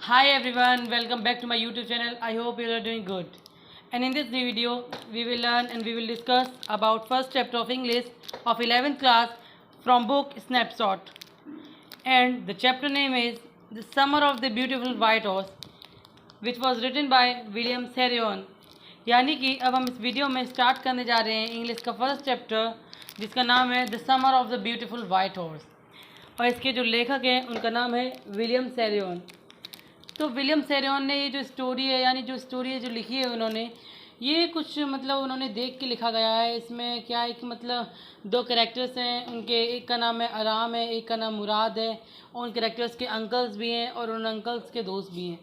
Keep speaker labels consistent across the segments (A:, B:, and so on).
A: Hi everyone, welcome back to my YouTube channel. I hope you are doing good. And in this video, we will learn and we will discuss about first chapter of English of 11th class from book Snapshot. And the chapter name is The Summer of the Beautiful White Horse, which was written by William Serion. यानी कि अब हम इस video में start करने जा रहे हैं इंग्लिश का फर्स्ट चैप्टर जिसका नाम है the summer of the beautiful white horse और इसके जो लेखक हैं उनका नाम है विलियम सेरियन। तो विलियम सेरियन ने ये जो स्टोरी है यानी जो स्टोरी है जो लिखी है उन्होंने ये कुछ मतलब उन्होंने देख के लिखा गया है। इसमें क्या है कि मतलब दो कैरेक्टर्स हैं उनके, एक का नाम है आराम है, एक का नाम मुराद है और उन कैरेक्टर्स के अंकल्स भी हैं और उन अंकल्स के दोस्त भी हैं।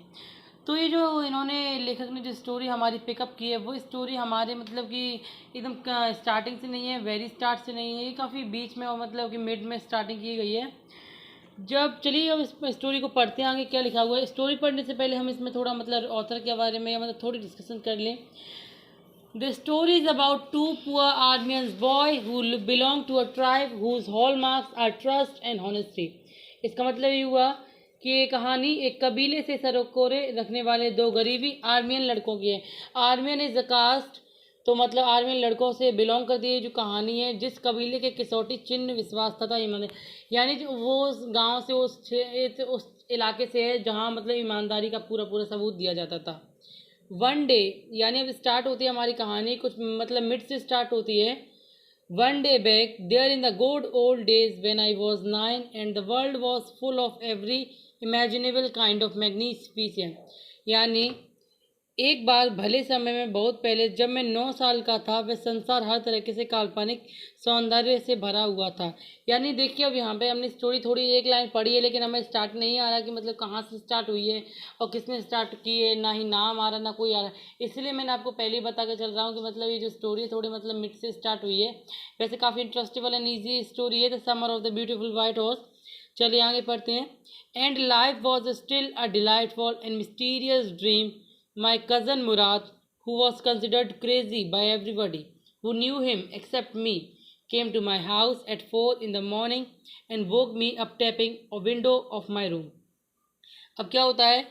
A: तो ये जो इन्होंने लेखक ने जो स्टोरी हमारी पिकअप की है वो स्टोरी हमारे मतलब कि एकदम स्टार्टिंग से नहीं है, वेरी स्टार्ट से नहीं है, ये काफ़ी बीच में और मतलब कि मिड में स्टार्टिंग की गई है। जब चलिए अब इस स्टोरी को पढ़ते हैं आगे क्या लिखा हुआ है। स्टोरी पढ़ने से पहले हम इसमें थोड़ा मतलब ऑथर के बारे में मतलब थोड़ी डिस्कशन कर लें। The story is about two poor Armenians boy who belong to a tribe whose hallmarks are trust and honesty. इसका मतलब ये हुआ कि ये कहानी एक कबीले से सरोकोरे रखने वाले दो गरीबी आर्मियन लड़कों की है। आर्मियन इज अ कास्ट, तो मतलब आर्मियन लड़कों से बिलोंग करती है जो कहानी है जिस कबीले के कसौटी चिन्ह विश्वास तथा ईमान, यानी जो वो उस गांव से उस इलाके से है जहां मतलब ईमानदारी का पूरा पूरा सबूत दिया जाता था। वन डे, यानी अब स्टार्ट होती है हमारी कहानी कुछ मतलब मिड से स्टार्ट होती है। One day back there in the good old days when I was 9 and the world was full of every imaginable kind of magnificent, यानी एक बार भले समय में बहुत पहले जब मैं 9 साल का था वह संसार हर तरीके से काल्पनिक सौंदर्य से भरा हुआ था। यानी देखिए अब यहाँ पे हमने स्टोरी थोड़ी एक लाइन पढ़ी है लेकिन हमें स्टार्ट नहीं आ रहा कि मतलब कहाँ से स्टार्ट हुई है और किसने स्टार्ट की है, ना ही नाम आ रहा ना कोई आ रहा। इसलिए मैंने आपको पहले ही बता के चल रहा हूँ कि मतलब ये जो स्टोरी है थोड़ी मतलब मिड से स्टार्ट हुई है। वैसे काफ़ी इंटरेस्टेबल एंड ईजी स्टोरी है the summer of the beautiful white horse. चलिए आगे पढ़ते हैं। And life was still a delightful and mysterious dream. My cousin Murad, who was considered crazy by everybody who knew him except me, came to my house at 4 in the morning and woke me up tapping a window of my room. अब क्या होता है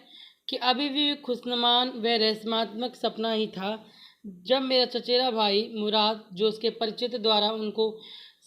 A: कि अभी भी खुशनुमान व रहस्यात्मक सपना ही था जब मेरा चचेरा भाई मुराद, जो उसके परिचित द्वारा उनको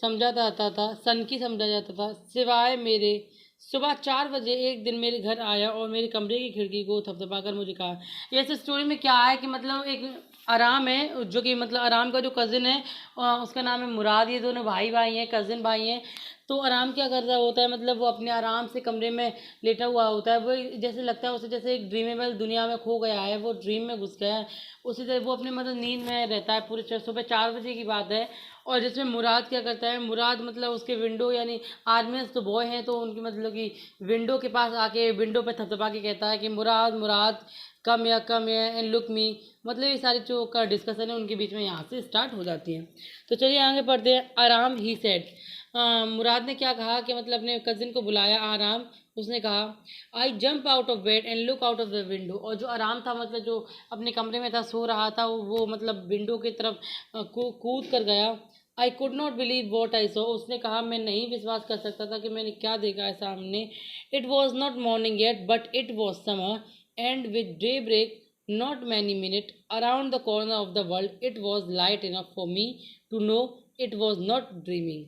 A: समझा जाता था सनकी समझा जाता था, सिवाय मेरे सुबह 4 बजे एक दिन मेरे घर आया और मेरे कमरे की खिड़की को थपथपाकर मुझे कहा। ये इस स्टोरी में क्या है कि मतलब एक आराम है जो कि मतलब आराम का जो कज़िन है उसका नाम है मुराद। ये दोनों भाई भाई हैं, कज़िन भाई हैं। तो आराम क्या कर रहा होता है मतलब वो अपने आराम से कमरे में लेटा हुआ होता है। वो जैसे लगता है उसे जैसे एक ड्रीमेबल दुनिया में खो गया है, वो ड्रीम में घुस गया है। उसी तरह वो अपने मतलब नींद में रहता है पूरे सुबह 4 बजे की बात है। और जिसमें मुराद क्या करता है, मुराद मतलब उसके विंडो यानी आर्मियंस तो बॉय हैं तो उनकी मतलब कि विंडो के पास आके विंडो पे थपथपा के कहता है कि मुराद मुराद कम या एंड लुक मी। मतलब ये सारी जो का डिस्कशन है उनके बीच में यहाँ से स्टार्ट हो जाती है। तो चलिए आगे पढ़ते हैं। आराम ही सेड, मुराद ने क्या कहा कि मतलब अपने कजिन को बुलाया आराम। उसने कहा I jump out of bed and look out of the window. और जो आराम था मतलब जो अपने कमरे में था सो रहा था वो मतलब विंडो की तरफ कूद कर गया। I could not believe what I saw. उसने कहा मैं नहीं विश्वास कर सकता था कि मैंने क्या देखा है सामने। It was not morning yet but it was summer and with daybreak not many minutes around the corner of the world it was light enough for me to know it was not dreaming.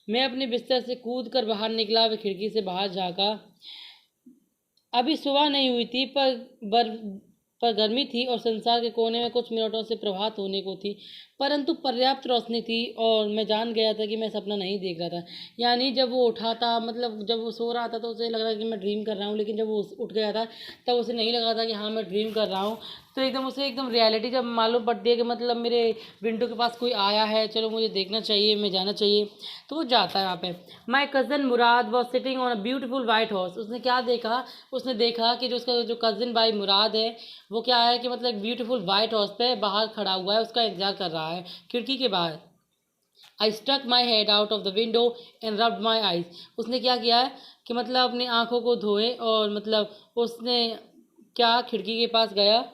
A: मैं अपने बिस्तर से कूद कर बाहर निकला व खिड़की से बाहर झाँका। अभी सुबह नहीं हुई थी पर गर्मी थी और संसार के कोने में कुछ मिनटों से प्रभात होने को थी, परंतु पर्याप्त रोशनी थी और मैं जान गया था कि मैं सपना नहीं देख रहा था। यानी जब वो उठा था मतलब जब वो सो रहा था तो उसे लग रहा था कि मैं ड्रीम कर रहा हूँ, लेकिन जब वो उठ गया था तब उसे नहीं लगा था कि हाँ मैं ड्रीम कर रहा हूँ। तो एकदम उसे एकदम रियलिटी जब मालूम पड़ती है कि मतलब मेरे विंडो के पास कोई आया है, चलो मुझे देखना चाहिए, मैं जाना चाहिए, तो वो जाता है वहाँ पे। माई cousin Murad was sitting on a beautiful white horse. उसने क्या देखा, उसने देखा कि जो उसका जो कज़न भाई मुराद है वो क्या है कि मतलब एक ब्यूटीफुल वाइट हॉर्स पे बाहर खड़ा हुआ है, उसका इंतजार कर रहा है खिड़की के बाहर। I stuck my head out of the window and rubbed my eyes. उसने क्या किया है कि मतलब अपनी आंखों को धोए और मतलब उसने क्या खिड़की के पास गया,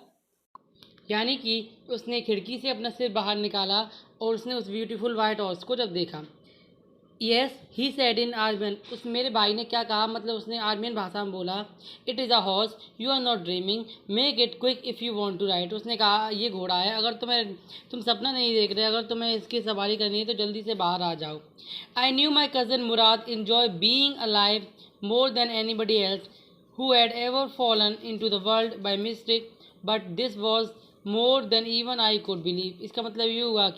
A: यानी कि उसने खिड़की से अपना सिर बाहर निकाला और उसने उस ब्यूटीफुल वाइट हॉर्स को जब देखा। यस ही सेड इन आर्मियन, उस मेरे भाई ने क्या कहा, मतलब उसने आर्मियन भाषा में बोला। It is a horse, you are not dreaming, make it quick if you want to ride. उसने कहा ये घोड़ा है, अगर तुम सपना नहीं देख रहे, अगर तुम्हें इसकी सवारी करनी है तो जल्दी से बाहर आ जाओ। I knew my cousin Murad enjoy being alive more than anybody else who had ever fallen into the world by mistake, but this was more than even I could believe. इसका मतलब ये हुआ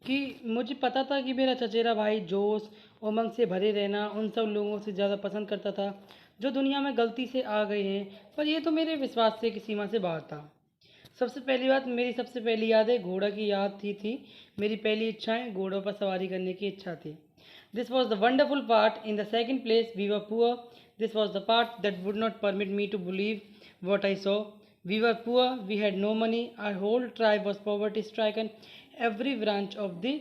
A: कि मुझे पता था कि मेरा चचेरा भाई जोश उमंग से भरे रहना उन सब लोगों से ज़्यादा पसंद करता था जो दुनिया में गलती से आ गए हैं, पर यह तो मेरे विश्वास से की सीमा से बाहर था। सबसे पहली बात, मेरी सबसे पहली याद है घोड़ा की याद थी। मेरी पहली इच्छाएं घोड़ों पर सवारी करने की इच्छा थी। This was the wonderful part. In the second place we were poor. This was the part that would not permit me to believe what I saw. We were poor, we had no money, our whole tribe was poverty stricken, every branch of the,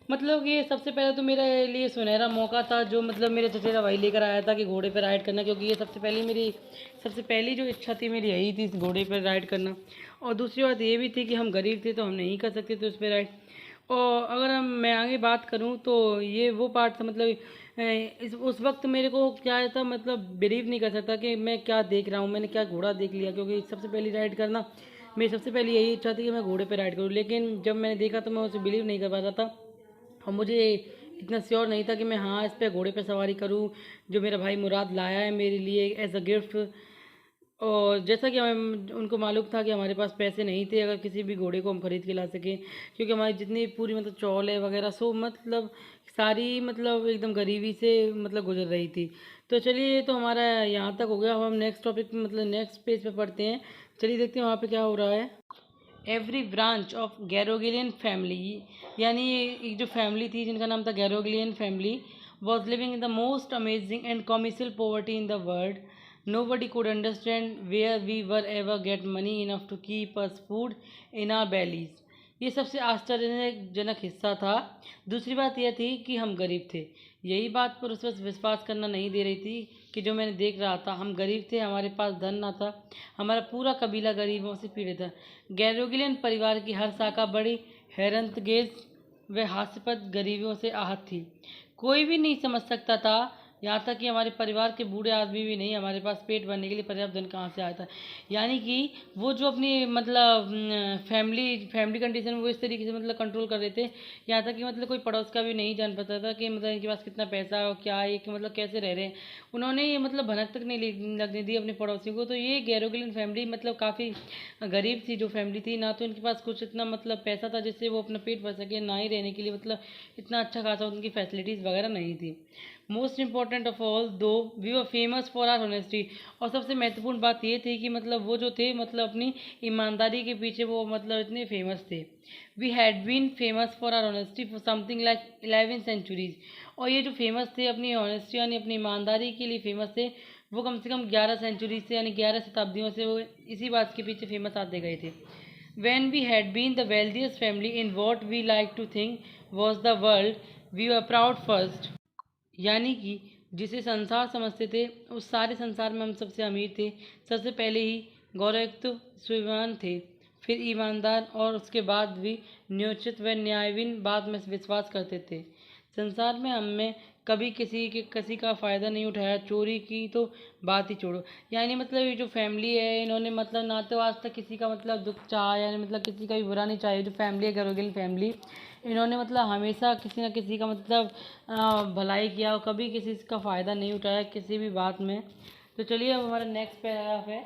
A: मतलब ये सबसे पहले तो मेरे लिए सुनहरा मौका था जो मतलब मेरे चचेरा भाई लेकर आया था कि घोड़े पर राइड करना, क्योंकि ये सबसे पहली जो इच्छा थी मेरी यही थी, इस घोड़े पर राइड करना। और दूसरी बात ये भी थी कि हम गरीब थे तो हम नहीं कर सकते थे उस पर राइड। और अगर मैं आगे बात करूँ तो ये वो पार्ट था, मतलब उस वक्त मेरे को क्या था, मतलब बिलीव नहीं कर सकता कि मैं क्या देख रहा हूँ, मैंने क्या घोड़ा देख लिया, क्योंकि सबसे पहली राइड करना मेरी सबसे पहली यही इच्छा थी कि मैं घोड़े पर राइड करूँ। लेकिन जब मैंने देखा तो मैं उसे बिलीव नहीं कर पा रहा था, और मुझे इतना श्योर नहीं था कि मैं हाँ इस पे घोड़े पे सवारी करूँ जो मेरा भाई मुराद लाया है मेरे लिए एज अ गिफ्ट। और जैसा कि हमें उनको मालूम था कि हमारे पास पैसे नहीं थे अगर किसी भी घोड़े को हम खरीद के ला सकें, क्योंकि हमारी जितनी पूरी मतलब चौल है वगैरह सो मतलब सारी मतलब एकदम गरीबी से मतलब गुजर रही थी। तो चलिए ये तो हमारा यहाँ तक हो गया। अब हम नेक्स्ट टॉपिक मतलब नेक्स्ट पेज पे पढ़ते हैं। चलिए देखते हैं वहाँ पे क्या हो रहा है। Every branch of Garoghlanian family, यानी ये एक जो फैमिली थी जिनका नाम था Garoghlanian family, was living in the most amazing and comical poverty in the world. Nobody could understand where we were ever get money enough to keep us food in our bellies. ये सबसे आश्चर्यजनक हिस्सा था। दूसरी बात यह थी कि हम गरीब थे। यही बात पर उस वक्त विश्वास करना नहीं दे रही थी कि जो मैंने देख रहा था। हम गरीब थे, हमारे पास धन ना था, हमारा पूरा कबीला गरीबों से पीड़ित था। गैरोगिलियन परिवार की हर शाखा बड़ी हैरतंगेज व हास्यास्पद गरीबियों से आहत थी। कोई भी नहीं समझ सकता था, यहाँ तक कि हमारे परिवार के बूढ़े आदमी भी नहीं, हमारे पास पेट भरने के लिए पर्याप्त धन कहाँ से आया था। यानी कि वो जो अपनी मतलब फैमिली कंडीशन वो इस तरीके से मतलब कंट्रोल कर रहे थे, यहाँ तक कि मतलब कोई पड़ोस का भी नहीं जान पाता था कि मतलब इनके पास कितना पैसा है और क्या है, कि मतलब कैसे रह रहे हैं। उन्होंने ये मतलब भनक तक नहीं लगने दी अपने पड़ोसियों को। तो ये गैरोगिलियन फैमिली मतलब काफ़ी गरीब थी जो फैमिली थी। ना तो इनके पास कुछ इतना मतलब पैसा था जिससे वो अपना पेट भर सके, ना ही रहने के लिए मतलब इतना अच्छा खासा उनकी फैसिलिटीज़ वगैरह नहीं थी। Most important of all though we were famous for our honesty. और सबसे महत्वपूर्ण बात ये थी कि मतलब वो जो थे मतलब अपनी ईमानदारी के पीछे वो मतलब इतने फेमस थे। We had been famous for our honesty for something like 11 centuries. और ये जो फेमस थे अपनी ऑनेस्टी यानी अपनी ईमानदारी के लिए फेमस थे, वो कम से कम 11 सेंचुरी से यानी 11 शताब्दियों से वो इसी बात के पीछे फेमस आते गए थे। When we had been the wealthiest family in what we like to think was the world, we were proud first। यानी कि जिसे संसार समझते थे उस सारे संसार में हम सबसे अमीर थे, सबसे पहले ही गौरवयुक्त स्वाभिमान थे, फिर ईमानदार और उसके बाद भी न्योचित व न्यायहीन बात में विश्वास करते थे। संसार में हमने कभी किसी का फ़ायदा नहीं उठाया, चोरी की तो बात ही छोड़ो। यानी मतलब ये जो फैमिली है इन्होंने मतलब ना तो आज तक किसी का मतलब दुख चाहा, यानी मतलब किसी का भी बुरा नहीं चाहे। जो फैमिली है गैरोगिल फैमिली, इन्होंने मतलब हमेशा किसी ना किसी का मतलब भलाई किया और कभी किसी का फ़ायदा नहीं उठाया किसी भी बात में। तो चलिए अब हमारा नेक्स्ट पैराग्राफ है।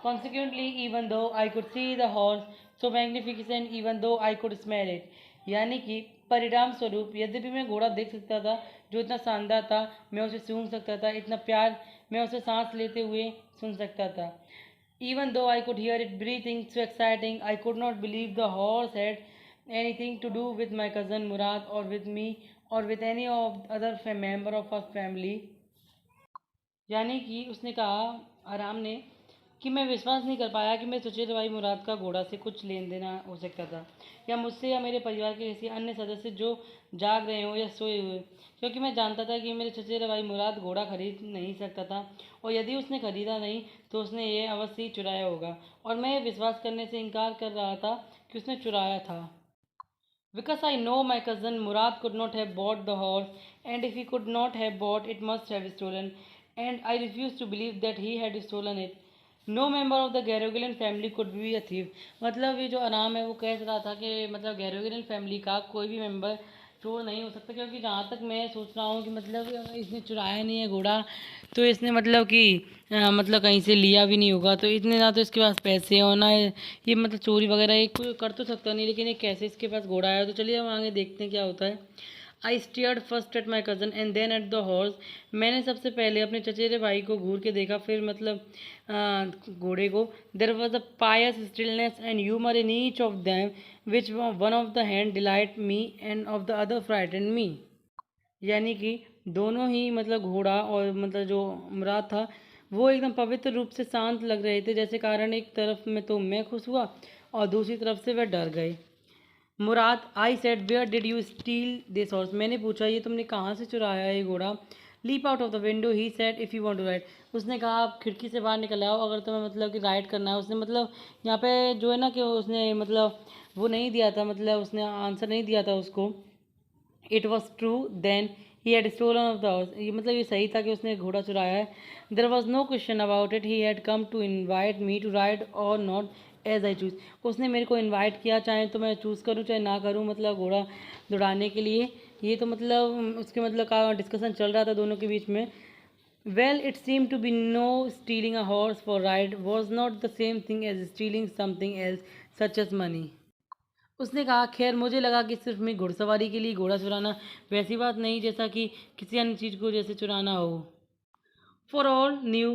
A: Consequently, even though I could see the horse so magnificent, even though I could smell it, यानी कि परिणाम स्वरूप यद्यपि मैं घोड़ा देख सकता था जो इतना शानदार था, मैं उसे सूंघ सकता था, इतना प्यार मैं उसे सांस लेते हुए सुन सकता था। Even though I could hear it breathing so exciting, I could not believe the horse had anything to do with my cousin Murad or with me or with any of other member of our family। यानी कि उसने कहा आराम ने कि मैं विश्वास नहीं कर पाया कि मेरे चचेरे भाई मुराद का घोड़ा से कुछ लेन देन हो सकता था, या मुझसे या मेरे परिवार के किसी अन्य सदस्य जो जाग रहे हो या सोए हुए, क्योंकि मैं जानता था कि मेरे चचेरे भाई मुराद घोड़ा खरीद नहीं सकता था, और यदि उसने खरीदा नहीं तो उसने ये अवश्य ही चुराया होगा। और मैं ये विश्वास करने से इनकार कर रहा था कि उसने चुराया था। Because I know my cousin Murad could not have bought the horse, and if he could not have bought it, must have stolen, and I refuse to believe that he had stolen it. No member of the Garogilan family could be a thief. मतलब ये जो आराम है वो कह रहा था कि मतलब गैरोगिलन फैमिली का कोई भी मेंबर चोर नहीं हो सकता, क्योंकि जहाँ तक मैं सोच रहा हूँ कि मतलब इसने चुराया नहीं है घोड़ा, तो इसने मतलब कि मतलब कहीं से लिया भी नहीं होगा, तो इतने ना तो इसके पास पैसे और ना ये मतलब चोरी वगैरह ये कोई कर तो सकता नहीं, लेकिन ये कैसे इसके पास घोड़ा आया। तो चलिए हम आगे देखते हैं क्या होता है। I stared first at my cousin and then at the horse. मैंने सबसे पहले अपने चचेरे भाई को घूर के देखा, फिर मतलब घोड़े को। There was a pious stillness and humour in each of them which one of the hand delight me and of the other frighten me. यानी कि दोनों ही मतलब घोड़ा और मतलब जो मुराद था वो एकदम पवित्र रूप से शांत लग रहे थे, जैसे कारण एक तरफ में तो मैं खुश हुआ और दूसरी तरफ से वह डर गए। Murad, I said, where did you steal this horse? मैंने पूछा ये तुमने कहाँ से चुराया ये घोड़ा? Leap out of the window, he said, if you want to ride. उसने कहा आप खिड़की से बाहर निकल आओ अगर तुम्हें मतलब कि राइड करना है। उसने मतलब यहाँ पे जो है ना कि उसने मतलब वो नहीं दिया था, मतलब उसने आंसर नहीं दिया था उसको। It was true then he had stolen of the house. ये मतलब ये सही था कि उसने घोड़ा चुराया है। There was no question about it, he had come to invite me to ride or not as I choose. उसने मेरे को इन्वाइट किया, चाहे तो मैं चूज़ करूँ चाहे ना करूँ, मतलब घोड़ा दौड़ाने के लिए। ये तो मतलब उसके मतलब का डिस्कशन चल रहा था दोनों के बीच में। Well it seem to be no stealing a horse for ride was not the same thing as stealing something else such as money. उसने कहा खैर मुझे लगा कि सिर्फ मैं घुड़सवारी के लिए घोड़ा चुराना वैसी बात नहीं जैसा कि किसी अन्य चीज़ को जैसे चुराना हो। For all knew,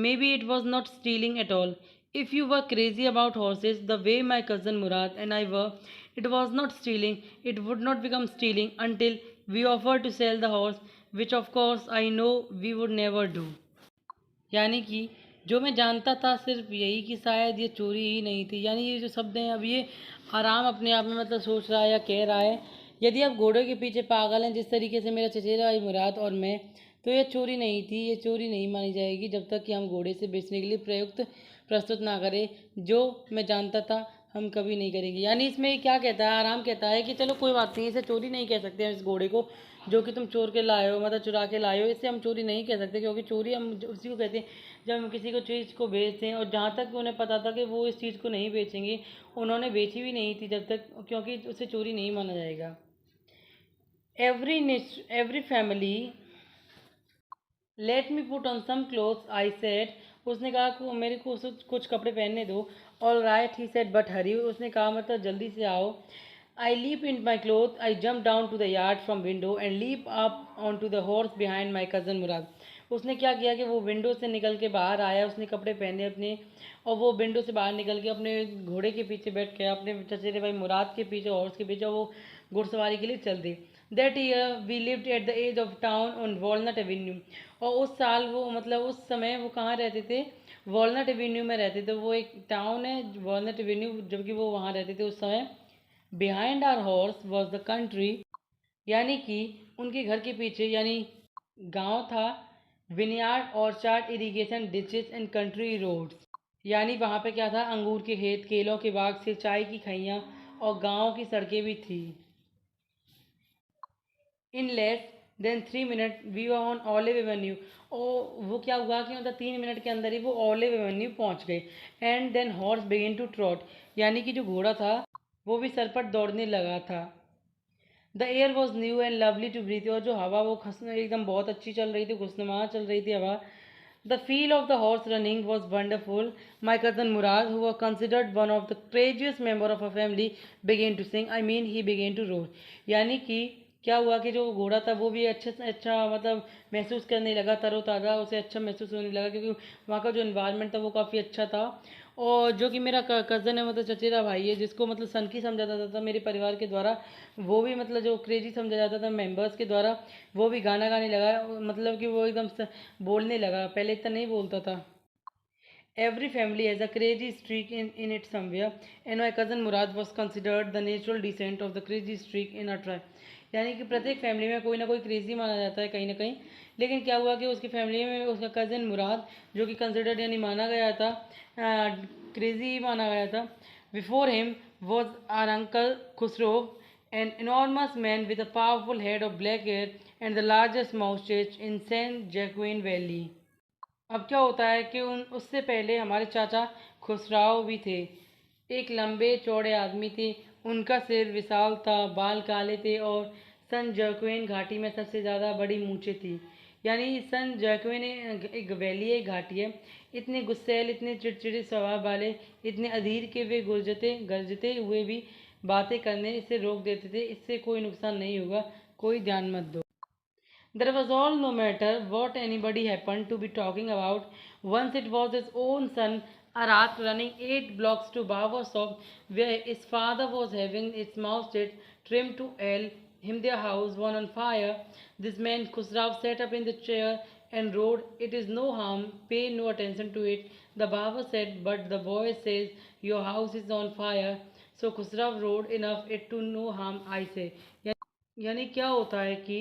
A: maybe it was not stealing at all. If you were crazy about horses the way my cousin Murad and I were, it was not stealing. It would not become stealing until we offered to sell the horse, which of course I know we would never do. यानी कि जो मैं जानता था सिर्फ यही कि शायद ये चोरी ही नहीं थी। यानी ये जो शब्द हैं अब ये आराम अपने आप में मतलब सोच रहा है या कह रहा है। यदि आप घोड़े के पीछे पागल हैं जिस तरीके से मेरा चचेरा भाई मुराद और मैं, तो ये चोरी नहीं थी, ये चोरी नहीं मानी जाएगी जब तक कि हम घोड़े से बेचने के लिए प्रयुक्त प्रस्तुत ना करें। जो मैं जानता था हम कभी नहीं करेंगे। यानी इसमें क्या कहता है, आराम कहता है कि चलो कोई बात नहीं, इसे चोरी नहीं कह सकते हम इस घोड़े को जो कि तुम चोर के लाए हो, मतलब चुरा के लाए हो, इसे हम चोरी नहीं कह सकते, क्योंकि चोरी हम उसी को कहते हैं जब हम किसी को चीज़ को बेचते हैं। और जहाँ तक उन्हें पता था कि वो इस चीज़ को नहीं बेचेंगे, उन्होंने बेची भी नहीं थी जब तक, क्योंकि उसे चोरी नहीं माना जाएगा। Every family let me put on some clothes, I said. उसने कहा कि मेरे को कुछ कपड़े पहनने दो। All right, he said, but hurry. उसने कहा मतलब जल्दी से आओ। I leap in my cloth, I jump down to the yard from window and leap up on to the horse behind my cousin Murad. उसने क्या किया कि वो विंडो से निकल के बाहर आया, उसने कपड़े पहने अपने, और वो विंडो से बाहर निकल के अपने घोड़े के पीछे बैठ गया, अपने चचेरे भाई मुराद के पीछे, हॉर्स के पीछे, वो घुड़सवारी के लिए चल दी। That year we lived at the edge of town on Walnut Avenue. और उस साल वो मतलब उस समय वो कहाँ रहते थे, वॉलनट एवेन्यू में रहते थे। वो एक टाउन है वॉलनट एवेन्यू, जबकि वो वहाँ रहते थे उस समय। Behind our horse was the country, यानी कि उनके घर के पीछे यानी गांव था। Vineyard, orchard, irrigation ditches and country roads. यानी वहाँ पे क्या था, अंगूर के खेत, केलों के बाग, सिंचाई की खैयाँ और गांव की सड़कें भी थी। In less than 3 minute we were on Olive Avenue. और वो क्या हुआ कि मतलब 3 मिनट के अंदर ही वो ऑलिव एवेन्यू पहुँच गए। And then horse begin to trot, यानी कि जो घोड़ा था वो भी सरपट दौड़ने लगा था। The air was new and lovely to breathe, और जो हवा वो एकदम बहुत अच्छी चल रही थी, खुशनुमा चल रही थी हवा। The feel of the horse running was wonderful. My cousin Murad, who were considered one of the craziest member of a family, began to sing, I mean he began to roar. यानी कि क्या हुआ कि जो घोड़ा था वो भी अच्छे से अच्छा मतलब महसूस करने लगा, तरोताज़ा उसे अच्छा महसूस होने लगा, क्योंकि वहाँ का जो इन्वायरमेंट था वो काफ़ी अच्छा था। और जो कि मेरा कज़न है मतलब चचेरा भाई है, जिसको मतलब सनकी समझा जाता था मेरे परिवार के द्वारा, वो भी मतलब जो क्रेजी समझा जाता था मेंबर्स के द्वारा, वो भी गाना गाने लगा। मतलब कि वो एकदम बोलने लगा, पहले इतना नहीं बोलता था। Every family has a crazy streak in it somewhere, and my cousin Murad was considered the natural descent of the crazy streak in our tribe. यानी कि प्रत्येक फैमिली में कोई ना कोई क्रेजी माना जाता है कहीं ना कहीं। लेकिन क्या हुआ कि उसकी फैमिली में उसका कज़न मुराद, जो कि कंसिडर्ड यानी माना गया था, क्रेजी माना गया था। Before him was our uncle Khosrove an enormous man with a powerful head of black hair and the largest moustache in San Joaquin Valley. अब क्या होता है कि उससे पहले हमारे चाचा खुसराव भी थे। एक लंबे चौड़े आदमी थे, उनका सिर विशाल था, बाल काले थे और सन जैक्वेन घाटी में सबसे ज़्यादा बड़ी मूछें थी। यानी सन जैक्वेन एक वैली है, एक घाटी है। इतने गुस्सैल, इतने चिड़चिड़े स्वभाव वाले, इतने अधीर के वे गरजते हुए भी बातें करने से रोक देते थे, इससे कोई नुकसान नहीं होगा, कोई ध्यान मत दो। There was all, no matter what anybody happened to be talking about. Once it was his own son, Arak, running 8 blocks to Bavasov, where his father was having its moustache trimmed to him their house one on fire. This man Khusrav sat up in the chair and roared, "It is no harm, pay no attention to it." The Baba said, "But the boy says your house is on fire." So Khusrav roared, "Enough, it to no harm, I say." यानी क्या होता है कि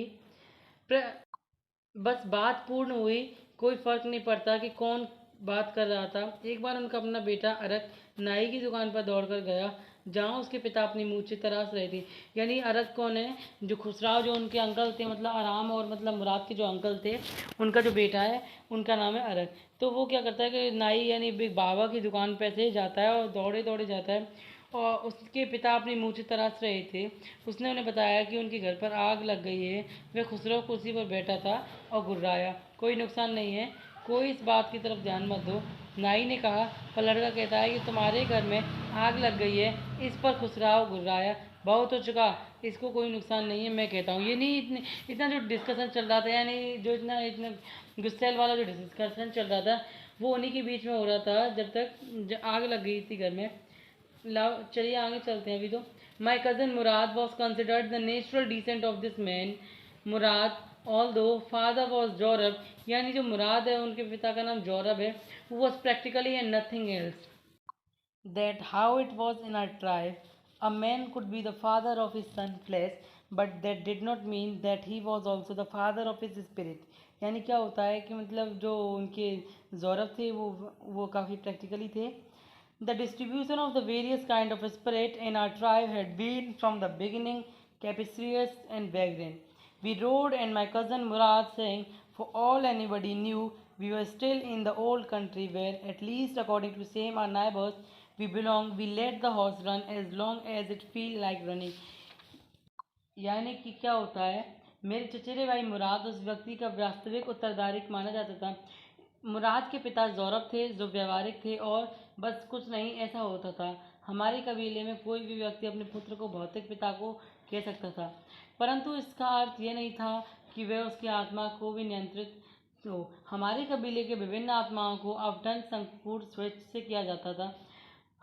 A: बस बात पूर्ण हुई, कोई फर्क नहीं पड़ता कि कौन बात कर रहा था। एक बार उनका अपना बेटा अरक नाई की दुकान पर दौड़कर गया, जहाँ उसके पिता अपनी मूछें तराश रहे थे। यानी अरक कौन है? जो खुसराव, जो उनके अंकल थे, मतलब आराम और मतलब मुराद के जो अंकल थे, उनका जो बेटा है, उनका नाम है अरक। तो वो क्या करता है कि नाई यानी बिग बाबा की दुकान पर से जाता है और दौड़े दौड़े जाता है, और उसके पिता अपनी मूछें तराश रहे थे। उसने उन्हें बताया कि उनके घर पर आग लग गई है। वह खुसरो कुर्सी पर बैठा था और गुर्राया, "कोई नुकसान नहीं है, कोई इस बात की तरफ ध्यान मत दो।" नाई ने कहा, पर लड़का कहता है कि तुम्हारे घर में आग लग गई है। इस पर खुसराव गुर्राया, "बहुत हो चुका, इसको कोई नुकसान नहीं है, मैं कहता हूँ।" ये नहीं, इतना जो डिस्कशन चल रहा था, यानी जो इतना इतना गुस्सेल वाला जो डिस्कशन चल रहा था, वो उन्हीं के बीच में हो रहा था जब तक आग लग गई थी घर में। लाओ चलिए आगे चलते हैं अभी तो। माई cousin Murad was considered the natural descent of this man. Murad all दो फादर वॉज जौरब, यानी जो मुराद है उनके पिता का नाम जौरब है, was practically and nothing else that how it was in our tribe. A man could be the father of his son flesh, but that did not mean that he was also the father of his spirit. यानी क्या होता है कि मतलब जो उनके जौरब थे वो काफ़ी प्रैक्टिकली थे। The distribution of the various kind of spirit in our tribe had been from the beginning capricious and vagrant. We rode and my cousin Murad saying, for all anybody knew, we were still in the old country where, at least according to same our neighbors, we belong. We let the horse run as long as it feel like running. यानी कि क्या होता है, मेरे चचेरे भाई मुराद उस व्यक्ति का वास्तविक उत्तरदायी माना जाता था। मुराद के पिता ज़ौरब थे, जो व्यवहारिक थे, और बस कुछ नहीं ऐसा होता था। हमारे कबीले में कोई भी व्यक्ति अपने पुत्र को भौतिक पिता को कह सकता था, परंतु इसका अर्थ ये नहीं था कि वह उसकी आत्मा को भी नियंत्रित हो। हमारे कबीले के विभिन्न आत्माओं को अवटन संपूर्ण स्वेच्छ से किया जाता था।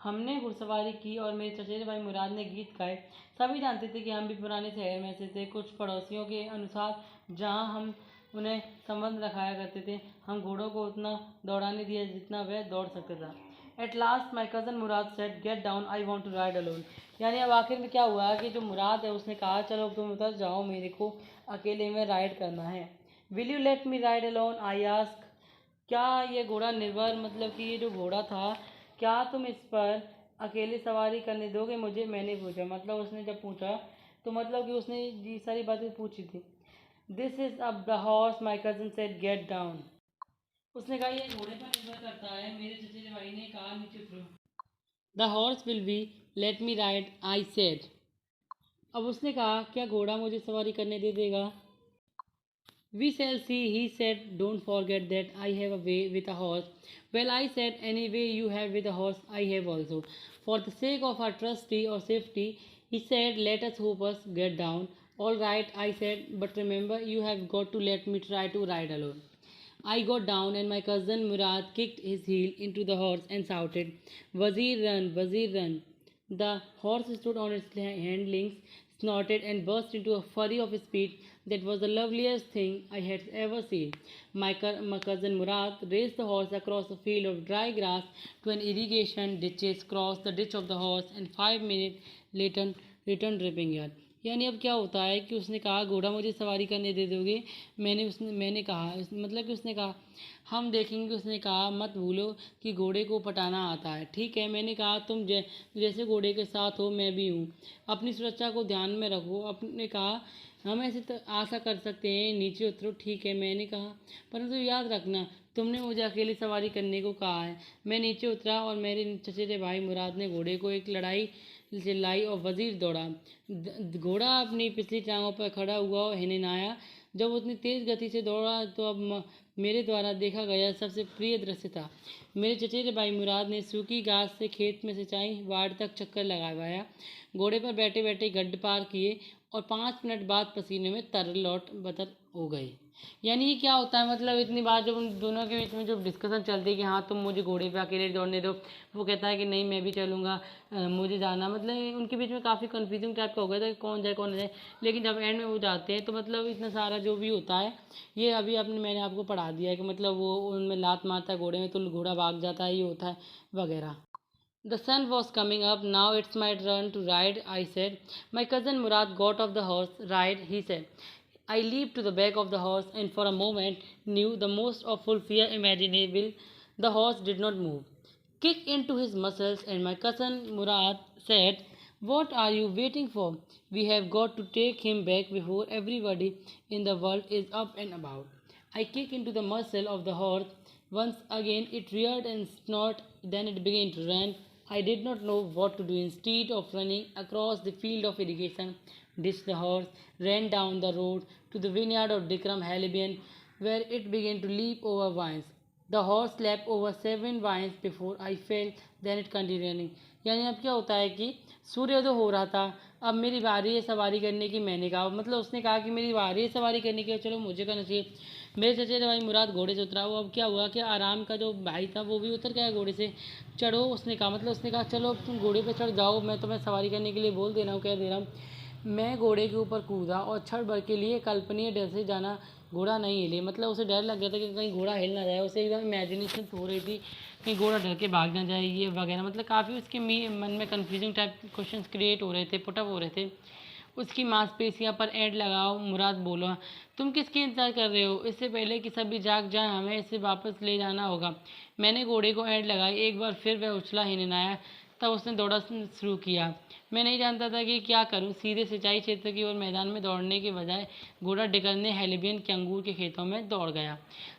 A: हमने घुड़सवारी की और मेरे चचेरे भाई मुराद ने गीत गाए। सभी जानते थे कि हम भी पुराने शहर में से थे। कुछ पड़ोसियों के अनुसार जहाँ हम उन्हें संबंध रखाया करते थे, हम घोड़ों को उतना दौड़ाने दिया जितना वह दौड़ सकता था। At last my cousin Murad said, get down, I want to ride alone. यानी अब आखिर में क्या हुआ कि जो मुराद है उसने कहा, चलो तुम उतर जाओ, मेरे को अकेले में राइड करना है। Will you let me ride alone, I ask. क्या ये घोड़ा निर्भर, मतलब कि ये जो घोड़ा था, क्या तुम इस पर अकेले सवारी करने दोगे मुझे? मैंने पूछा, मतलब उसने जब पूछा तो मतलब कि उसने ये सारी बातें पूछी थी। दिस इज अब the horse, my cousin said, get down. उसने कहा ये घोड़े पर निर्भर करता है। मेरे चचेरे भाई ने कहा नीचे उतरो। The horse will be let me ride, I said. अब उसने कहा क्या घोड़ा मुझे सवारी करने दे देगा? We shall see, he said. Don't forget that I have a way with a horse. Well, I said, any way you have with a horse, I have also. For the sake of our trusty or safety, he said, let us hope us get down. All right, I said, but remember, you have got to let me try to ride alone. I got down and my cousin Murad kicked his heel into the horse and shouted, Wazir run, Wazir run. The horse stood on its hind snorted and burst into a fury of speed that was the loveliest thing I had ever seen. My cousin Murad raced the horse across a field of dry grass to an irrigation ditches, crossed the ditch of the horse, and 5 minutes later returned dripping here. यानी अब क्या होता है कि उसने कहा घोड़ा मुझे सवारी करने दे दोगे। मैंने कहा मतलब कि उसने कहा हम देखेंगे। उसने कहा मत भूलो कि घोड़े को पटाना आता है। ठीक है, मैंने कहा तुम जैसे घोड़े के साथ हो मैं भी हूँ, अपनी सुरक्षा को ध्यान में रखो। अपने कहा हम ऐसे आशा कर सकते हैं, नीचे उतरो। ठीक है, मैंने कहा, परंतु याद रखना तुमने मुझे अकेली सवारी करने को कहा है। मैं नीचे उतरा और मेरे चचेरे भाई मुराद ने घोड़े को एक लड़ाई चिल्लाई और वजीर दौड़ा। घोड़ा अपनी पिछली टांगों पर खड़ा हुआ और हिनहिनाया। जब उतनी तेज गति से दौड़ा तो अब मेरे द्वारा देखा गया सबसे प्रिय दृश्य था। मेरे चचेरे भाई मुराद ने सूखी घास से खेत में सिंचाई वार्ड तक चक्कर लगाया, घोड़े पर बैठे बैठे गड्ढ पार किए और 5 मिनट बाद पसीने में तर लौट बतर हो गए। यानी ये क्या होता है, मतलब इतनी बार जब उन दोनों के बीच में जो डिस्कशन चलती है कि हाँ तुम मुझे घोड़े पे अकेले दौड़ने दो, वो कहता है कि नहीं मैं भी चलूँगा, मुझे जाना। मतलब उनके बीच में काफ़ी कन्फ्यूजिंग टाइप का हो गया था कि कौन जाए कौन ना जाए। लेकिन जब एंड में वो जाते हैं तो मतलब इतना सारा जो भी होता है ये अभी मैंने आपको पढ़ा दिया है कि मतलब वो उनमें लात मारता है घोड़े में तो घोड़ा भाग जाता है, ये होता है वगैरह। The sun was coming up. Now it's my turn to ride, I said. My cousin Murad got off the horse. Ride, he said. I leaped to the back of the horse and for a moment knew the most awful fear imaginable. The horse did not move. Kick into his muscles, and my cousin Murad said, what are you waiting for? We have got to take him back before everybody in the world is up and about. I kicked into the muscle of the horse. Once again it reared and snorted, then it began to run. I did not know what to do. Instead of running across the field of irrigation, ditched the horse, ran down the road to the vineyard of Dikram Halibian, where it began to leap over vines. The horse leapt over 7 vines before I fell, then it continued running. यानी अब क्या होता है कि सूर्योदय हो रहा था, अब मेरी बारी है सवारी करने की। मैंने कहा मतलब उसने कहा कि मेरी बारी है सवारी करने की, चलो मुझे करना चाहिए। मेरे चचेरे भाई मुराद घोड़े से उतरा। वो अब क्या हुआ कि आराम का जो भाई था वो भी उतर गया घोड़े से। चढ़ो उसने कहा, मतलब उसने कहा चलो तुम घोड़े पे चढ़ जाओ, मैं तुम्हें सवारी करने के लिए बोल दे रहा हूँ, कह दे रहा हूँ। मैं घोड़े के ऊपर कूदा और क्षण भर के लिए कल्पनीय डर से जाना घोड़ा नहीं हिले। मतलब उसे डर लग गया था कि कहीं घोड़ा हिल ना जाए। उसे एकदम इमेजिनेशन हो रही थी कहीं घोड़ा डर के भाग ना जाए ये वगैरह। मतलब काफ़ी उसके मन में कन्फ्यूजिंग टाइप क्वेश्चन क्रिएट हो रहे थे, पुटअप हो रहे थे। उसकी मांसपेशियां पर ऐंठ लगाओ। मुराद बोला, तुम किसके इंतजार कर रहे हो? इससे पहले कि सभी जाग जाएं हमें इसे वापस ले जाना होगा। मैंने घोड़े को ऐंठ लगाई। एक बार फिर वह उछला हिनहिनाया। तब उसने दौड़ा शुरू किया। मैं नहीं जानता था कि क्या करूं। सीधे सिंचाई क्षेत्र की ओर मैदान में दौड़ने के बजाय घोड़ा डिकरने हेलिबियन के अंगूर के खेतों में दौड़ गया,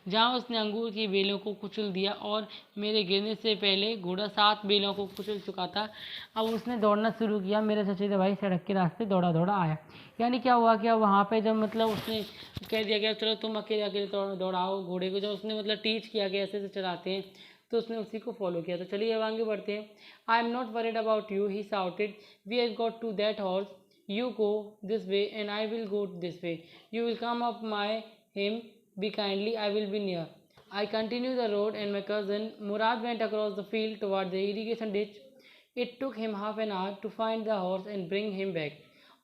A: जहां उसने अंगूर की बेलों को कुचल दिया और मेरे गिरने से पहले घोड़ा 7 बेलों को कुचल चुका था। अब उसने दौड़ना शुरू किया। मेरे चचेरे भाई सड़क के रास्ते दौड़ा दौड़ा आया। यानी क्या हुआ, क्या वहाँ पे जब मतलब उसने कह दिया गया चलो तुम अकेले अकेले दौड़ाओ घोड़े को, जब उसने मतलब टीच किया कि ऐसे ऐसे चलाते हैं तो उसने उसी को फॉलो किया। तो चलिए अब आगे बढ़ते हैं। I am not worried about you, he shouted, we have got to that horse, you go this way and I will go this way, you will come up my him, be kindly, I will be near. I continued the road and my cousin Murad went across the field toward the irrigation ditch. It took him half an hour to find the horse and bring him back.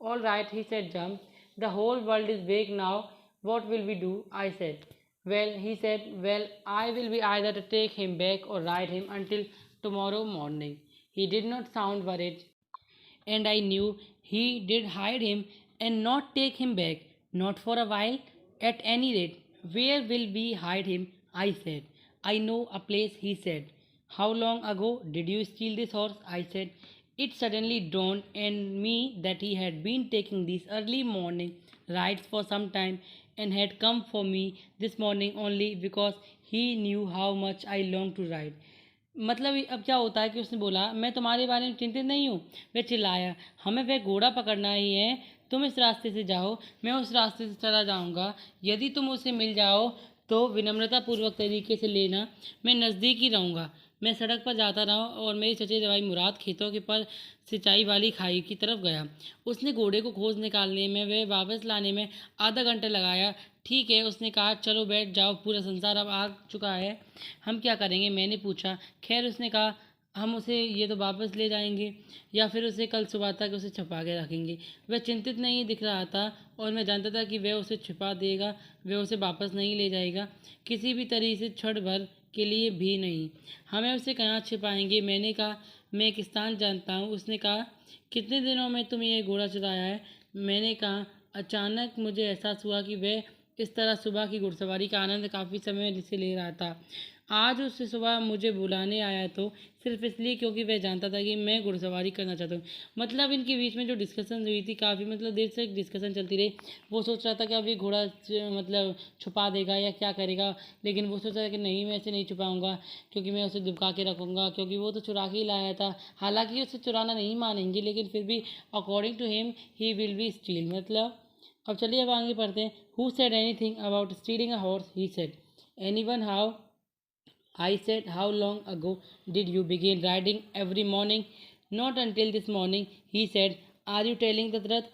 A: All right, he said, jump. The whole world is awake now. What will we do? I said. Well, he said, well, I will be either to take him back or ride him until tomorrow morning. He did not sound worried, and I knew he did hide him and not take him back, not for a while, at any rate. Where will we hide him? I said. I know a place, he said. How long ago did you steal this horse? I said. It suddenly dawned on me that he had been taking these early morning rides for some time and had come for me this morning only because he knew how much I longed to ride. मतलब अब क्या होता है कि उसने बोला मैं तुम्हारे बारे में चिंतित नहीं हूँ। वह चिल्लाया, हमें वह घोड़ा पकड़ना ही है। तुम इस रास्ते से जाओ, मैं उस रास्ते से चला जाऊँगा। यदि तुम उसे मिल जाओ तो विनम्रतापूर्वक तरीके से लेना, मैं नज़दीक ही रहूँगा। मैं सड़क पर जाता रहा और मेरे चचेरे भाई मुराद खेतों के पर सिंचाई वाली खाई की तरफ गया। उसने घोड़े को खोज निकालने में वह वापस लाने में आधा घंटा लगाया। ठीक है, उसने कहा, चलो बैठ जाओ, पूरा संसार अब आ चुका है, हम क्या करेंगे? मैंने पूछा। खैर, उसने कहा, हम उसे ये तो वापस ले जाएंगे या फिर उसे कल सुबह तक उसे छुपा के रखेंगे। वह चिंतित नहीं दिख रहा था और मैं जानता था कि वह उसे छुपा देगा, वह उसे वापस नहीं ले जाएगा, किसी भी तरीके से क्षण भर के लिए भी नहीं। हमें उसे कहाँ छिपाएंगे? मैंने कहा, मैं एक स्थान जानता हूँ। उसने कहा, कितने दिनों में तुम ये घोड़ा चुराया है? मैंने कहा, अचानक मुझे एहसास हुआ कि वह इस तरह सुबह की घुड़सवारी का आनंद काफ़ी समय से ले रहा था। आज उससे सुबह मुझे बुलाने आया तो सिर्फ इसलिए क्योंकि वह जानता था कि मैं घुड़सवारी करना चाहता हूँ। मतलब इनके बीच में जो डिस्कशन हुई थी, काफ़ी मतलब देर से डिस्कशन चलती रही। वो सोच रहा था कि अब ये घोड़ा मतलब छुपा देगा या क्या करेगा, लेकिन वो सोच रहा था कि नहीं, मैं इसे नहीं छुपाऊंगा, क्योंकि मैं उसे दुबका के रखूँगा, क्योंकि वो तो चुरा के ही लाया था। हालांकि उसे चुराना नहीं मानेंगे, लेकिन फिर भी according to him he will be steal. मतलब अब चलिए अब आगे पढ़ते हैं। Who said anything about stealing a horse? He said, anyone? How? I said, how long ago did you begin riding every morning? Not until this morning. He said, are you telling the truth?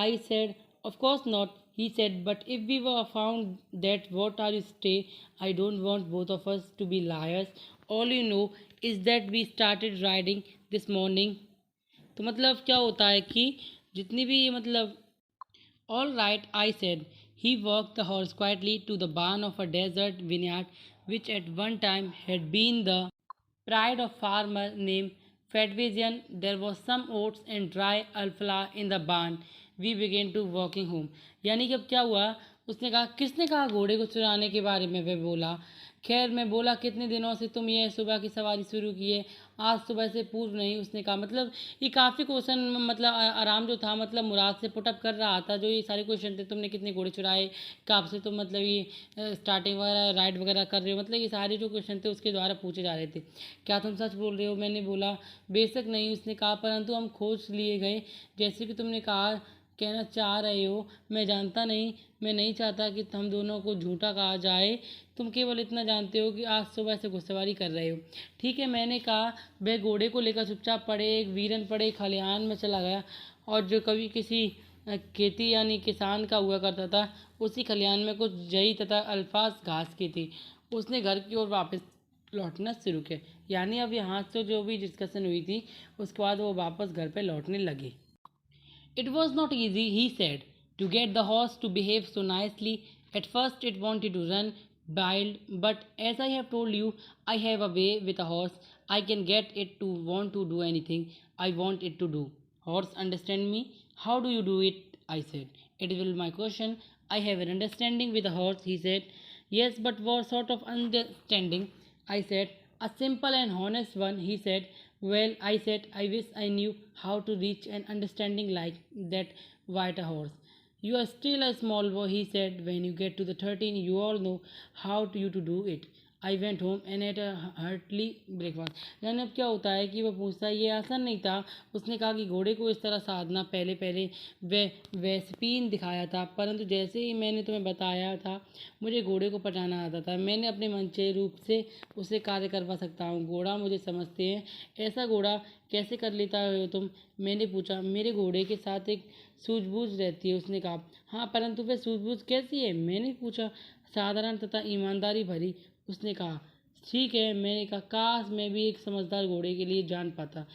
A: I said, of course not. He said, but if we were found that, what are you say? I don't want both of us to be liars. All you know is that we started riding this morning. तो मतलब क्या होता है कि जितनी भी मतलब all right, I said. He walked the horse quietly to the barn of a desert vineyard, which at one time had been the pride of farmer named Fedvision. There was some oats and dry alfalfa in the barn. We began to walking home. यानी कि अब क्या हुआ, उसने कहा, किसने कहा घोड़े को चुराने के बारे में? वह बोला, खैर मैं बोला, कितने दिनों से तुम ये सुबह की सवारी शुरू की है? आज सुबह से पूर्व नहीं। उसने कहा, मतलब ये काफ़ी क्वेश्चन मतलब आराम जो था, मतलब मुराद से पुटअप कर रहा था। जो ये सारे क्वेश्चन थे, तुमने कितने घोड़े चुराए, कब से तुम मतलब ये स्टार्टिंग वगैरह राइड वगैरह कर रहे हो, मतलब ये सारे जो क्वेश्चन थे उसके द्वारा पूछे जा रहे थे। क्या तुम सच बोल रहे हो? मैंने बोला, बेशक नहीं। उसने कहा, परंतु हम खोज लिए गए, जैसे कि तुमने कहा, कहना चाह रहे हो। मैं जानता नहीं, मैं नहीं चाहता कि हम दोनों को झूठा कहा जाए। तुम केवल इतना जानते हो कि आज सुबह से घुड़सवारी कर रहे हो। ठीक है, मैंने कहा। वह घोड़े को लेकर चुपचाप पड़े एक वीरन पड़े खलिहान में चला गया, और जो कभी किसी खेती यानी किसान का हुआ करता था, उसी खलिहान में कुछ जई तथा अल्फाज घास की थी। उसने घर की ओर वापस लौटना शुरू किया। यानी अब यहाँ से जो भी डिस्कशन हुई थी, उसके बाद वो वापस घर पे लौटने लगे। It was not easy, he said, to get the horse to behave so nicely. At first, it wanted to run wild, but as I have told you, I have a way with a horse. I can get it to want to do anything I want it to do. Horse, understand me? How do you do it? I said. It will my question. I have an understanding with a horse, he said. Yes, but what sort of understanding? I said. A simple and honest one, he said. Well, I said, I wish I knew how to reach an understanding like that white horse. You are still a small boy, he said. When you get to the 13, you all know how to do it. I went home and ate heartily breakfast. यानी अब क्या होता है कि वह पूछता है, ये आसान नहीं था। उसने कहा कि घोड़े को इस तरह साधना पहले पहले वह वेस्पीन दिखाया था, परंतु जैसे ही मैंने तुम्हें बताया था, मुझे घोड़े को पटाना आता था। मैंने अपने मनचे रूप से उसे कार्य करवा सकता हूँ। घोड़ा मुझे समझते हैं। ऐसा घोड़ा कैसे कर लेता हो तुम? मैंने पूछा। मेरे घोड़े के साथ एक सूझबूझ रहती है, उसने कहा। हाँ, परंतु वह सूझबूझ कैसी है? मैंने पूछा। साधारण तथा ईमानदारी भरी, उसने कहा। ठीक है, मैंने कहा, काश मैं भी एक समझदार घोड़े के लिए जान पाता।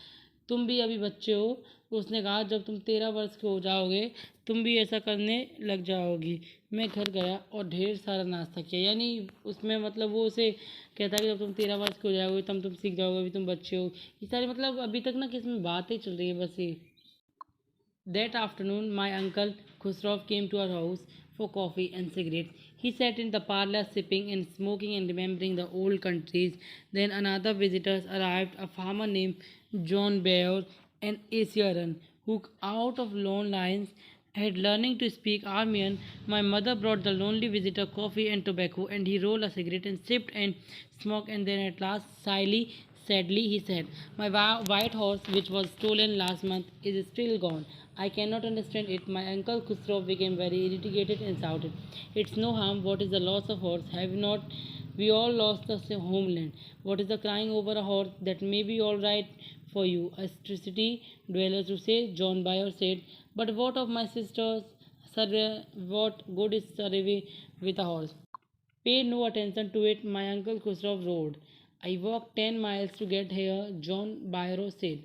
A: तुम भी अभी बच्चे हो। उसने कहा, जब तुम 13 वर्ष के हो जाओगे, तुम भी ऐसा करने लग जाओगी। मैं घर गया और ढेर सारा नाश्ता किया। यानी उसमें मतलब वो उसे कहता है कि जब तुम 13 वर्ष के हो जाओगे तब तुम सीख जाओगे, अभी तुम बच्चे हो। ये सारे मतलब अभी तक ना किसमें बातें चल रही है बस ये। That afternoon, my uncle Khusrav came to our house for coffee and cigarettes. He sat in the parlor sipping and smoking and remembering the old countries. Then another visitor arrived, a farmer named John Bayer, an Assyrian, who out of lone lines had learning to speak Armenian. My mother brought the lonely visitor coffee and tobacco, and he rolled a cigarette and sipped and smoked, and then at last, sadly, he said, my white horse, which was stolen last month, is still gone. I cannot understand it. My uncle Khusro became very irritated and shouted, it's no harm. What is the loss of horse? Have not we all lost the homeland? What is the crying over a horse? That may be all right for you, a city dweller to say, John Bayer said. But what of my sisters? Sir, what good is survey with a horse? Pay no attention to it, my uncle Khusrav roared. I walked 10 miles to get here, John Byro said.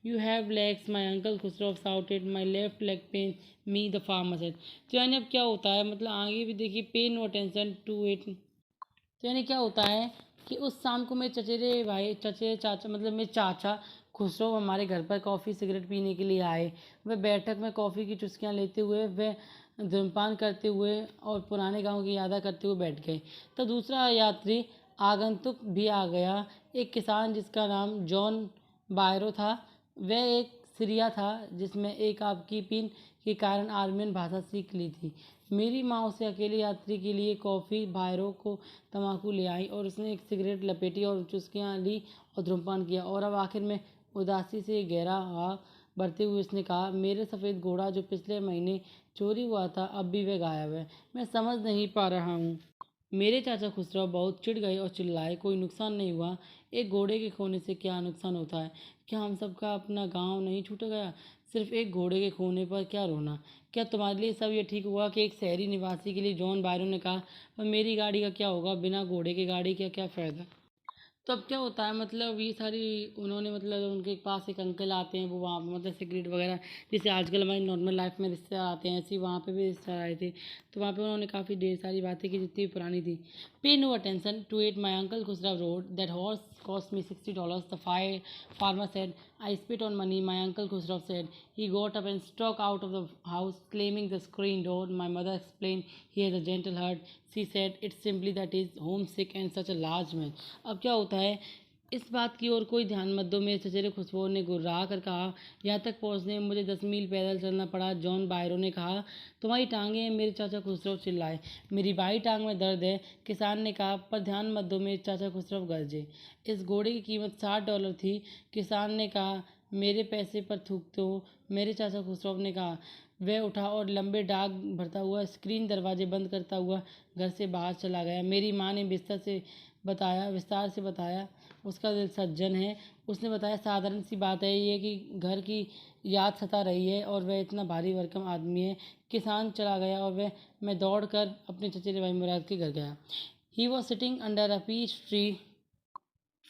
A: You have legs, my uncle Khusrav shouted. My left leg pains me, the farmer said. तो यानी अब क्या होता है, मतलब आगे भी देखिए, पे नो अटेंशन टू इट। तो यानी क्या होता है कि उस शाम को मेरे चचेरे भाई चचेरे चाचा मतलब मेरे चाचा खुसरो हमारे घर पर कॉफ़ी सिगरेट पीने के लिए आए। वह बैठक में कॉफ़ी की चुस्कियाँ लेते हुए वह धूम्रपान करते हुए और पुराने गांव की यादें करते हुए बैठ गए। तो दूसरा यात्री आगंतुक भी आ गया, एक किसान जिसका नाम जॉन बायरो था। वह एक सीरिया था जिसमें एक आपकी पिन के कारण आर्मियन भाषा सीख ली थी। मेरी माँ उसे अकेले यात्री के लिए कॉफ़ी बायरो को तम्बाकू ले आई और उसने एक सिगरेट लपेटी और चुस्कियाँ ली और धूम्रपान किया। और अब आखिर में उदासी से गहरा बढ़ते हुए उसने कहा, मेरे सफ़ेद घोड़ा जो पिछले महीने चोरी हुआ था अब भी वह गायब है। मैं समझ नहीं पा रहा हूँ। मेरे चाचा खुसरो बहुत चिढ़ गए और चिल्लाए, कोई नुकसान नहीं हुआ। एक घोड़े के खोने से क्या नुकसान होता है? क्या हम सबका अपना गांव नहीं छूट गया? सिर्फ एक घोड़े के खोने पर क्या रोना? क्या तुम्हारे लिए सब ये ठीक हुआ? कि एक शहरी निवासी के लिए जॉन बायरो ने कहा। पर मेरी गाड़ी का क्या होगा? बिना घोड़े के गाड़ी का क्या फ़ायदा? तो अब क्या होता है मतलब ये सारी उन्होंने मतलब उनके पास एक अंकल आते हैं, वो वहाँ पे मतलब सिगरेट वगैरह जैसे आजकल हमारी नॉर्मल लाइफ में रिश्तेदार आते हैं, ऐसे ही वहाँ पे भी रिश्तेदार आए थे। तो वहाँ पे उन्होंने काफ़ी ढेर सारी बातें की जितनी भी पुरानी थी। Pay no attention to it, my uncle Khosrove roared that horse cost me $60, the farmer said. I spit on money, my uncle Khusraw said. He got up and stalked out of the house, slamming the screen door. My mother explained he has a gentle heart. She said it's simply that he's homesick and such a large man. अब क्या होता है, इस बात की ओर कोई ध्यान मत दो, मेरे चचेरे खुशबू ने गुर्रा कर कहा। यहाँ तक पहुँचने में मुझे 10 मील पैदल चलना पड़ा। जॉन बायरो ने कहा, तुम्हारी टांगें हैं? मेरे चाचा खुसरो चिल्लाए। मेरी बाई टांग में दर्द है, किसान ने कहा। पर ध्यान मत दो, मेरे चाचा खुसरो गरजे। इस घोड़े की कीमत $60 थी, किसान ने कहा। मेरे पैसे पर थूकते हो? मेरे चाचा खुसरो ने कहा। वह उठा और लंबे डाक भरता हुआ स्क्रीन दरवाजे बंद करता हुआ घर से बाहर चला गया। मेरी माँ ने विस्तार से बताया। उसका दिल सज्जन है। उसने बताया, साधारण सी बात है ये कि घर की याद सता रही है और वह इतना भारी भरकम आदमी है। किसान चला गया और मैं दौड़ कर अपने चचेरे भाई मुराद के घर गया। He was sitting under a peach tree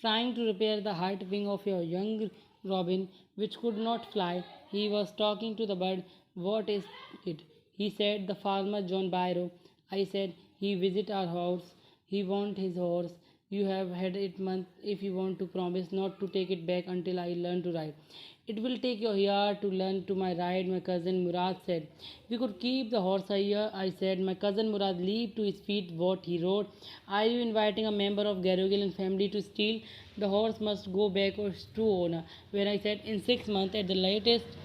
A: trying to repair the hurt wing of your young robin, which could not fly. He was talking to the bird. What is it? He said, the farmer John Byro. I said, he visit our house. He want his horse. You have had it month if you want to promise not to take it back until I learn to ride. It will take you a year to learn to my ride, my cousin Murad said. We could keep the horse a year, I said. My cousin Murad leaped to his feet. What, he roared. Are you inviting a member of Garogilan family to steal? The horse must go back or true owner. When I said in 6 months at the latest,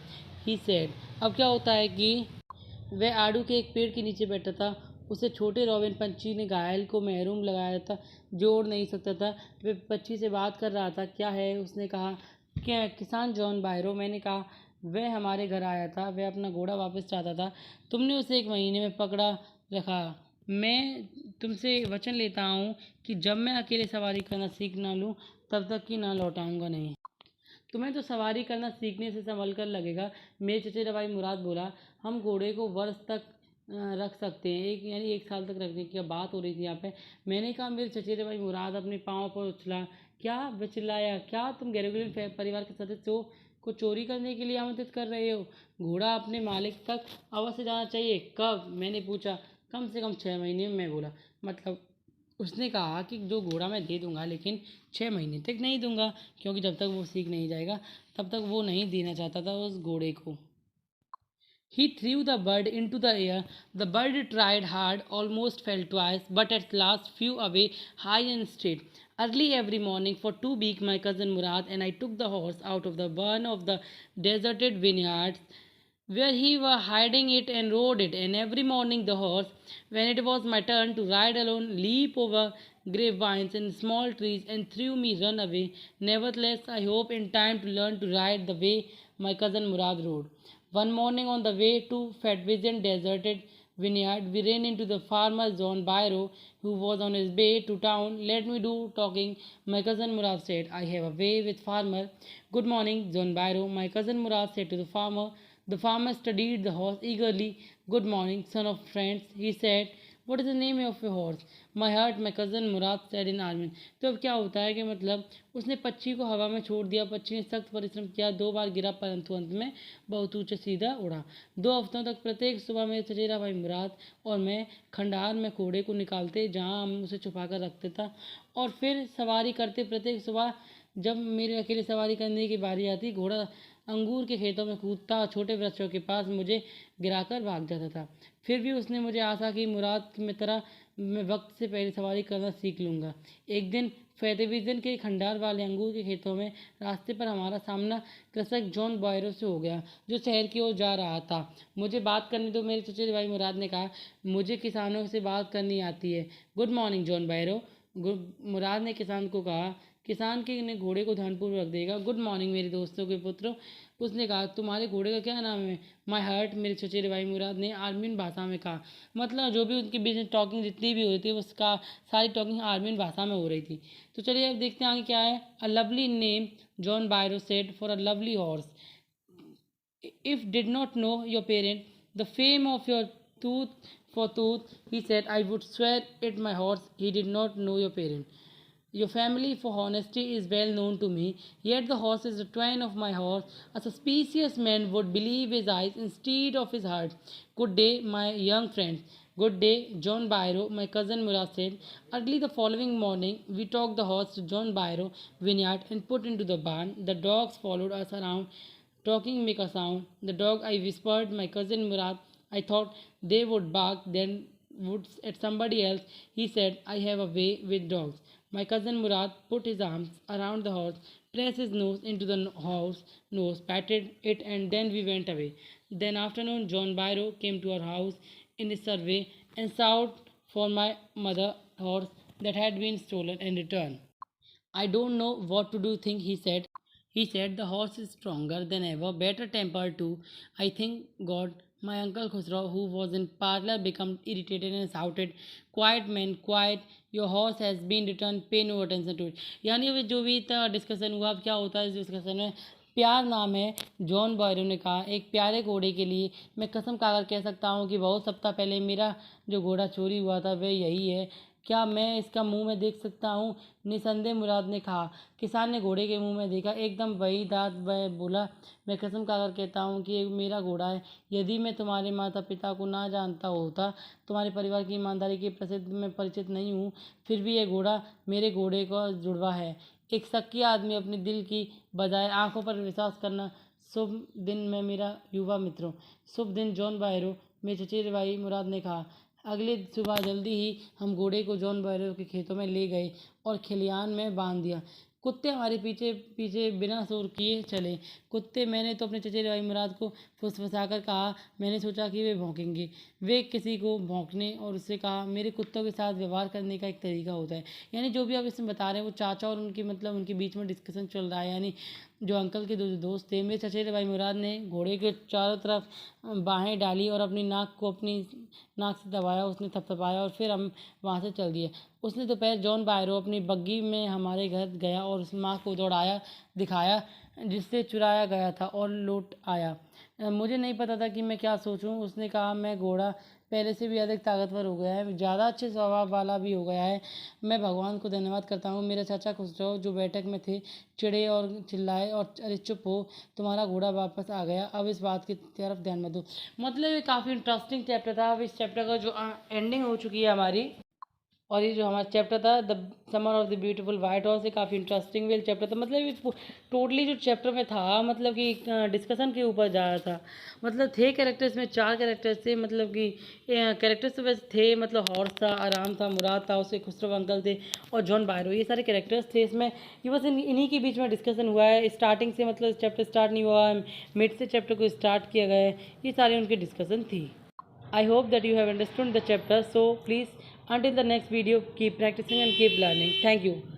A: he said. अब क्या होता है कि वह आड़ू के एक पेड़ के नीचे बैठा था। उसे छोटे रॉबिन पंछी ने घायल को महरूम लगाया था, जोड़ नहीं सकता था। वह पक्षी से बात कर रहा था। क्या है? उसने कहा। क्या किसान जॉन बायरो? मैंने कहा। वह हमारे घर आया था, वह अपना घोड़ा वापस चाहता था। तुमने उसे 1 महीने में पकड़ा रखा। मैं तुमसे वचन लेता हूँ कि जब मैं अकेले सवारी करना सीख ना लूँ तब तक कि ना लौटाऊंगा नहीं। तुम्हें तो सवारी करना सीखने से संभल कर लगेगा, मेरे चचेरा भाई मुराद बोला। हम घोड़े को वर्ष तक रख सकते हैं, यानी 1 साल तक रखने की बात हो रही थी यहाँ पे। मैंने कहा। मेरे चचेरे भाई मुराद अपने पाँव पर उछला। क्या? वह चिल्लाया। क्या तुम गैरोगिलन परिवार के सदस्यों को चोरी करने के लिए आमंत्रित कर रहे हो? घोड़ा अपने मालिक तक अवश्य जाना चाहिए। कब? मैंने पूछा। कम से कम 6 महीने में, मैं बोला। मतलब उसने कहा कि जो घोड़ा मैं दे दूंगा, लेकिन 6 महीने तक नहीं दूंगा, क्योंकि जब तक वो सीख नहीं जाएगा तब तक वो नहीं देना चाहता था उस घोड़े को। He threw the bird into the air. The bird tried hard, almost fell twice, but at last flew away high and straight. Early every morning for 2 weeks, my cousin Murad and I took the horse out of the barn of the deserted vineyards where he was hiding it and rode it. And every morning the horse, when it was my turn to ride alone, leap over grapevines and small trees and through me run away. Nevertheless, I hope in time to learn to ride the way my cousin Murad rode. One morning on the way to Fatvision deserted vineyard, we ran into the farmer John Byro, who was on his way to town. Let me do talking, my cousin Murad said. I have a way with farmer. Good morning, John Byro, my cousin Murad said to the farmer. The farmer studied the horse eagerly. Good morning, son of friends, he said. What is the name of your horse? My heart, my cousin Murad said in Armin. तो अब क्या होता है कि मतलब उसने पक्षी को हवा में छोड़ दिया। पक्षी ने सख्त परिश्रम किया, 2 बार गिरा, परंतु अंत में बहुत ऊंचे सीधा उड़ा। 2 हफ्तों तक प्रत्येक सुबह मेरे चचेरा भाई मुराद और मैं खंडार में घोड़े को निकालते, जहाँ हम उसे छुपा कर रखते था, और फिर सवारी करते। प्रत्येक सुबह जब मेरे अकेले सवारी करने की बारी आती, घोड़ा अंगूर के खेतों में कूदता, छोटे वृक्षों के पास मुझे गिराकर भाग जाता था। फिर भी उसने मुझे आशा की, मुराद में तरह मैं वक्त से पहले सवारी करना सीख लूँगा। एक दिन फेटेविजन के खंडार वाले अंगूर के खेतों में रास्ते पर हमारा सामना कृषक जॉन बॉयरो से हो गया, जो शहर की ओर जा रहा था। मुझे बात करने दो, मेरे चचेरे भाई मुराद ने कहा। मुझे किसानों से बात करनी आती है। गुड मॉर्निंग जॉन बॉयरो, मुराद ने किसान को कहा। किसान के ने घोड़े को ध्यानपूर्वक देखा। गुड मॉर्निंग मेरे दोस्तों के पुत्र, उसने कहा। तुम्हारे घोड़े का क्या नाम है? माई हार्ट, मेरे चचेरे भाई मुराद ने आर्मीन भाषा में कहा। मतलब जो भी उनके बीच में टॉकिंग जितनी भी हो रही थी, उसका सारी टॉकिंग आर्मीन भाषा में हो रही थी। तो चलिए अब देखते हैं आगे क्या है। A lovely name John बायरो said for a lovely horse, if did not know your parent, the fame of your tooth for tooth, he said, I would swear it my horse, he did not know your parent. Your family for honesty is well known to me, yet the horse is the twin of my horse. A suspicious man would believe his eyes instead of his heart. Good day, my young friends. Good day, John Byro, my cousin Murad said. Early the following morning, we took the horse to John Byro vineyard and put into the barn. The dogs followed us around, talking make a sound. The dog I whispered, my cousin Murad. I thought they would bark, then would at somebody else. He said, I have a way with dogs. My cousin Murad put his arms around the horse, pressed his nose into the horse's nose, patted it, and then we went away. Then afternoon, John Byro came to our house in his survey and sought for my mother horse that had been stolen and returned. I don't know what to do, think he said. He said the horse is stronger than ever, better tempered too. I think God. My uncle Khusrau, who was in parlor, became irritated and shouted, Quiet man, quiet, your horse has been returned, pay no attention to it. यानी अभी जो भी discussion हुआ, अब क्या होता है इस डिस्कशन में। प्यार नाम है, जॉन बॉयरो ने कहा, एक प्यारे घोड़े के लिए मैं कसम खाकर कह सकता हूँ कि बहुत सप्ताह पहले मेरा जो घोड़ा चोरी हुआ था वह यही है। क्या मैं इसका मुंह में देख सकता हूँ? निसंदेह, मुराद ने कहा। किसान ने घोड़े के मुंह में देखा, एकदम वही दांत। वह बोला, मैं कसम खाकर कहता हूँ कि ये मेरा घोड़ा है। यदि मैं तुम्हारे माता पिता को ना जानता होता, तुम्हारे परिवार की ईमानदारी के प्रसिद्ध में परिचित नहीं हूँ, फिर भी ये घोड़ा मेरे घोड़े का जुड़वा है। एक शक्की आदमी अपने दिल की बजाय आंखों पर विश्वास करना। शुभ दिन में मेरा युवा मित्रों। शुभ दिन जॉन बायरो, मेरे चचेरे भाई मुराद ने कहा। अगले सुबह जल्दी ही हम घोड़े को जॉन बायरो के खेतों में ले गए और खलिहान में बांध दिया। कुत्ते हमारे पीछे पीछे बिना शोर किए चले। कुत्ते, मैंने तो अपने चचेरे भाई मुराद को फुसफुसाकर कहा। मैंने सोचा कि वे भौंकेंगे। वे किसी को भौंकने और उससे कहा, मेरे कुत्तों के साथ व्यवहार करने का एक तरीका होता है। यानी जो भी आप इसमें बता रहे हैं वो चाचा और उनकी मतलब उनके बीच में डिस्कशन चल रहा है। यानी जो अंकल के दो दोस्त थे, मेरे चचेरे भाई मुराद ने घोड़े के चारों तरफ बाहें डाली और अपनी नाक को अपनी नाक से दबाया। उसने थपथपाया और फिर हम वहाँ से चल दिए। उसने दोपहर जॉन बायरो अपनी बग्गी में हमारे घर गया और उस माँ को दौड़ाया दिखाया जिससे चुराया गया था और लौट आया। मुझे नहीं पता था कि मैं क्या सोचूं। उसने कहा, मैं घोड़ा पहले से भी अधिक ताकतवर हो गया है, ज़्यादा अच्छे स्वभाव वाला भी हो गया है। मैं भगवान को धन्यवाद करता हूँ। मेरा चाचा खुसरो जो बैठक में थे चिड़े और चिल्लाए और अरे चुप हो, तुम्हारा घोड़ा वापस आ गया, अब इस बात की तरफ ध्यान मत दो। मतलब ये काफ़ी इंटरेस्टिंग चैप्टर था। अब इस चैप्टर का जो एंडिंग हो चुकी है हमारी, और ये जो हमारा चैप्टर था the summer of the beautiful white house, ये काफ़ी इंटरेस्टिंग वेल चैप्टर था। मतलब ये टोटली जो चैप्टर में था मतलब कि डिस्कशन के ऊपर जा रहा था। मतलब थे कैरेक्टर्स में 4 कैरेक्टर्स थे। मतलब कि कैरेक्टर्स तो वैसे थे, मतलब हॉर्स था, आराम था, मुराद था, उसके खुसरो अंकल थे और जॉन बायरो, ये सारे कैरेक्टर्स थे इसमें। ये बस इन्हीं के बीच में डिस्कशन हुआ है। स्टार्टिंग से मतलब चैप्टर स्टार्ट नहीं हुआ है, मिड से चैप्टर को स्टार्ट किया गया है। ये सारी उनकी डिस्कशन थी। I hope that you have understood the chapter. So please, until the next video, keep practicing and keep learning. Thank you.